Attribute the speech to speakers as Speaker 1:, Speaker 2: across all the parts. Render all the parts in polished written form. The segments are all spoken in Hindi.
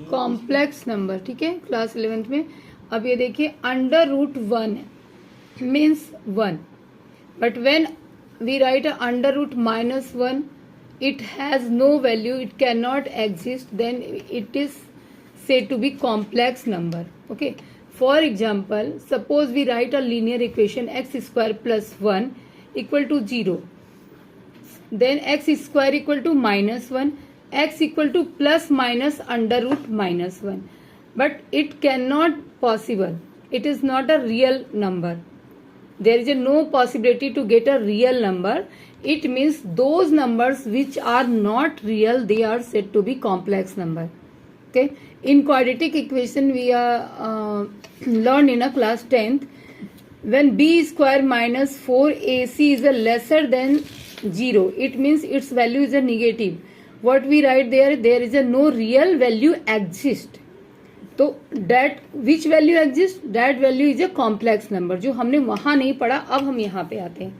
Speaker 1: कॉम्प्लेक्स नंबर, ठीक है, क्लास 11th में। अब ये देखिए √1 means 1, but when we write √-1 it has no value, it cannot exist, then it is said to be complex number. Okay, for example, suppose we write a linear equation x square plus 1 equal to 0, then x square equal to -1, x equal to plus minus √-1, but it cannot possible, it is not a real number. There is no possibility to get a real number. It means those numbers which are not real, they are said to be complex number. Okay, in quadratic equation we are learned in a class 10th, when b square minus 4ac is a lesser than 0, it means its value is a negative. What we write there is a no real value exist. तो that which value exist, that value is a complex number, जो हमने वहां नहीं पढ़ा, अब हम यहाँ पे आते हैं।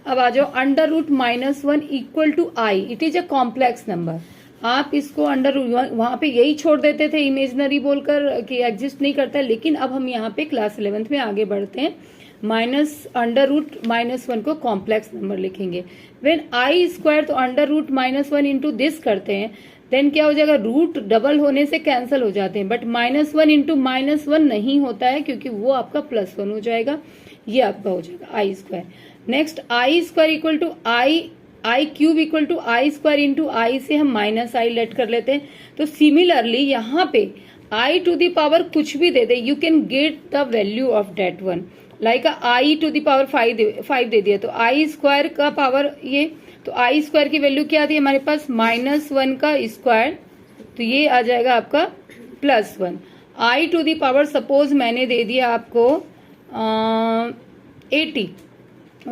Speaker 1: अब आ जाओ √-1 equal to i, it is a complex number. आप इसको वहां पे यही छोड़ देते थे इमेजनरी बोलकर कि एग्जिस्ट नहीं करता है, लेकिन अब हम यहाँ पे क्लास 11th में आगे बढ़ते हैं, √-1 को कॉम्प्लेक्स नंबर लिखेंगे। व्हेन आई स्क्वायर, तो √-1 इंटू दिस करते हैं, देन क्या हो जाएगा, रूट डबल होने से कैंसिल हो जाते हैं, बट -1 इंटू -1 नहीं होता है क्योंकि वो आपका +1 हो जाएगा, ये आपका हो जाएगा i square. Next i square equal to i cube equal to i square into i से हम -i लेट कर लेते हैं। तो सिमिलरली यहाँ पे आई टू दी पावर कुछ भी दे दे, you can get the value of that one, like i to the power 5 दे दिया, तो आई स्क्वायर का पावर ये, तो आई स्क्वायर की वैल्यू क्या थी हमारे पास, -1 का स्क्वायर, तो ये आ जाएगा आपका +1। आई टू दी पावर सपोज मैंने दे दिया आपको 80,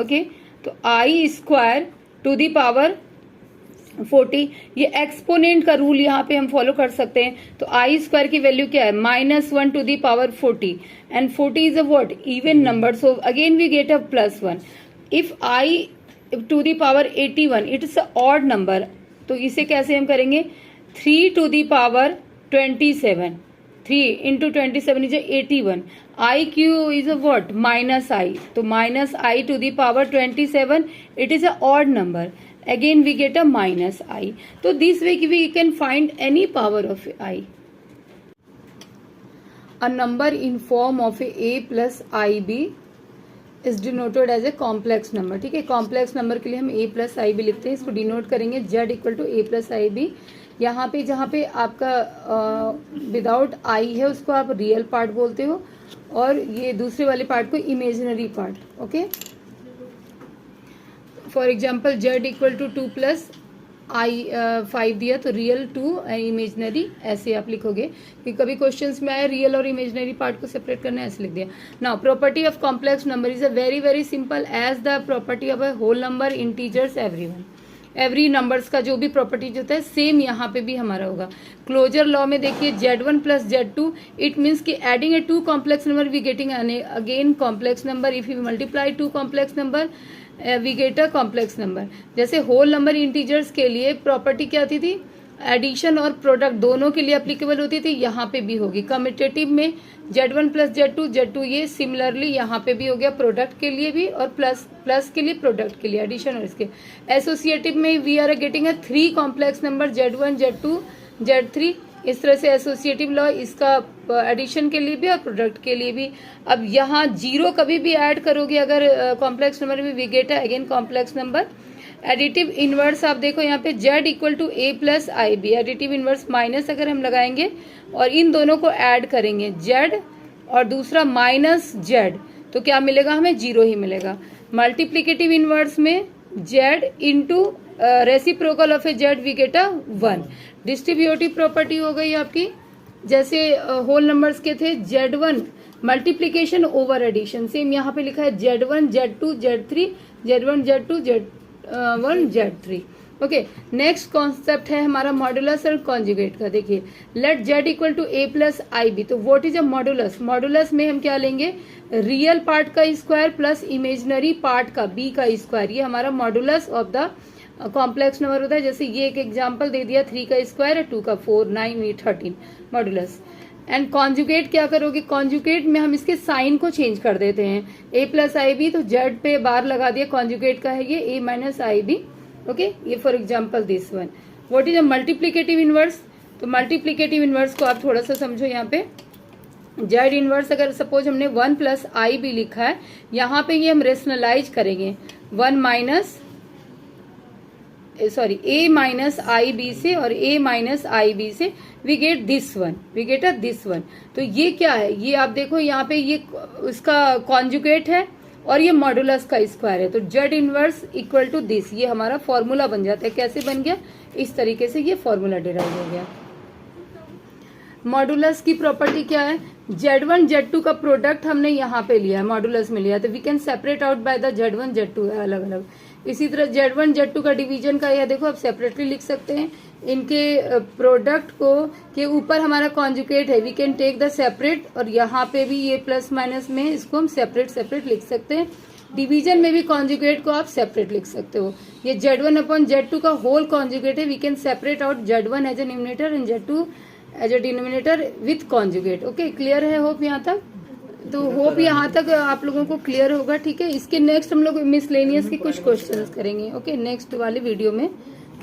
Speaker 1: ओके, तो आई स्क्वायर टू दी पावर 40, ये एक्सपोनेंट का रूल यहाँ पे हम फॉलो कर सकते हैं। तो आई स्क्वायर की वैल्यू क्या है, -1 to the power 40, and 40 is a what, even number, so again we get a +1। If i to the power 81, it is a odd number, तो इसे कैसे हम करेंगे, 3 टू दी पावर 27, 3 इंटू 27 is 81, i cube is a what, -i, तो -i to the power 27, it is a odd number, again we get a -i. So this way we can find any power of I. A number in form of a plus ib is denoted as a complex number. ठीक है, कॉम्प्लेक्स नंबर के लिए हम a plus ib लिखते हैं, इसको डिनोट करेंगे z equal to a plus ib। यहाँ पे जहाँ पे आपका विदाउट i है उसको आप रियल पार्ट बोलते हो, और ये दूसरे वाले पार्ट को imaginary part, okay. For example z equal to 2 plus i 5 दिया, तो रियल 2 इमेजनरी ऐसे आप लिखोगे, कि कभी क्वेश्चंस में आया रियल और इमेजनरी पार्ट को सेपरेट करना है, ऐसे लिख दिया। Now property of complex number is a very very simple as the property of a whole number, integers, every numbers का जो भी प्रॉपर्टीज होता है सेम यहाँ पे भी हमारा होगा। क्लोजर लॉ में देखिए z1 plus z2, it means कि adding a 2 complex number we getting again complex number, if you multiply 2 complex number we get a complex number. जैसे होल नंबर इंटीजर्स के लिए प्रॉपर्टी क्या थी, एडिशन और प्रोडक्ट दोनों के लिए एप्लीकेबल होती थी, यहाँ पे भी होगी। कम्यूटेटिव में z1 प्लस z2 ये सिमिलरली यहाँ पे भी हो गया, प्रोडक्ट के लिए भी और प्लस के लिए, प्रोडक्ट के लिए, एडिशन और इसके। एसोसिएटिव में we are getting a 3 complex number z1 z2 z3, इस तरह से एसोसिएटिव लॉ इसका एडिशन के लिए भी और प्रोडक्ट के लिए भी। अब यहाँ 0 कभी भी ऐड करोगे अगर कॉम्प्लेक्स नंबर में, वी गेट है again complex number. Additive inverse आप देखो यहाँ पे z equal to a plus i b, additive inverse minus अगर हम लगाएंगे और इन दोनों को ऐड करेंगे z और दूसरा -z, तो क्या मिलेगा हमें, 0 ही मिलेगा। मल्टीप्लीकेटिव इनवर्स में z into reciprocal of a z we get a 1। Distributive property हो गई आपकी, जैसे होल नंबर्स के थे z1 multiplication over addition, same यहाँ पे लिखा है z1 z2 z3, z1 z2 z1 z3, okay. Next concept है हमारा मॉडुलस और कॉन्जुगेट का। देखिए let z equal to a plus i b, तो what is a modulus, modulus में हम क्या लेंगे, रियल पार्ट का स्क्वायर प्लस इमेजिनरी पार्ट का b का स्क्वायर, ये हमारा modulus of the complex number होता है, जैसे ये एक एग्जांपल दे दिया 3 का स्क्वायर है, 2 का 4, 9, 8, 13 मॉडुलस। एंड कॉन्जुगेट क्या करोगे, कॉन्जुगेट में हम इसके साइन को चेंज कर देते हैं, a प्लस आई बी, तो जेड पे बार लगा दिया, कॉन्जुगेट का है ये a minus i b. Okay, ये for example this one. What is a multiplicative inverse, तो मल्टीप्लीकेटिव इनवर्स को आप थोड़ा सा समझो। यहाँ पे जेड इनवर्स अगर सपोज हमने 1 प्लस आई बी लिखा है, यहाँ पे ये हम रेशनलाइज करेंगे 1 minus sorry a minus i b से और a माइनस आई बी से we get this one, we get a this one. तो ये क्या है, ये आप देखो यहाँ पे ये उसका कॉन्जुगेट है और ये मॉडुलस का स्क्वायर है, तो z inverse equal to this, ये हमारा फॉर्मूला बन जाता है। कैसे बन गया, इस तरीके से ये फॉर्मूला डिराइव हो गया। मॉडुलस की प्रॉपर्टी क्या है, Z1 Z2 का प्रोडक्ट हमने यहाँ पे लिया है, मॉडुलस में लिया, तो we can separate out by the Z1 Z2 है अलग अलग। इसी तरह Z1 Z2 का डिवीजन का यह देखो आप सेपरेटली लिख सकते हैं, इनके प्रोडक्ट को के ऊपर हमारा कॉन्जुगेट है, we can take the separate, और यहाँ पे भी ये प्लस माइनस में इसको हम सेपरेट सेपरेट लिख सकते हैं। डिवीजन में भी कॉन्जुगेट को आप सेपरेट लिख सकते हो। ये Z1 अपॉन Z2 का होल कॉन्जुगेट है, we can separate out Z1 as a numerator and Z2 as a denominator with conjugate. Okay, clear है होप यहाँ तक, तो होप यहाँ तक आप लोगों को क्लियर होगा। ठीक है, इसके नेक्स्ट हम लोग मिसलेनियस के कुछ क्वेश्चंस करेंगे। ओके, नेक्स्ट वाले वीडियो में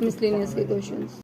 Speaker 1: मिसलेनियस के क्वेश्चंस।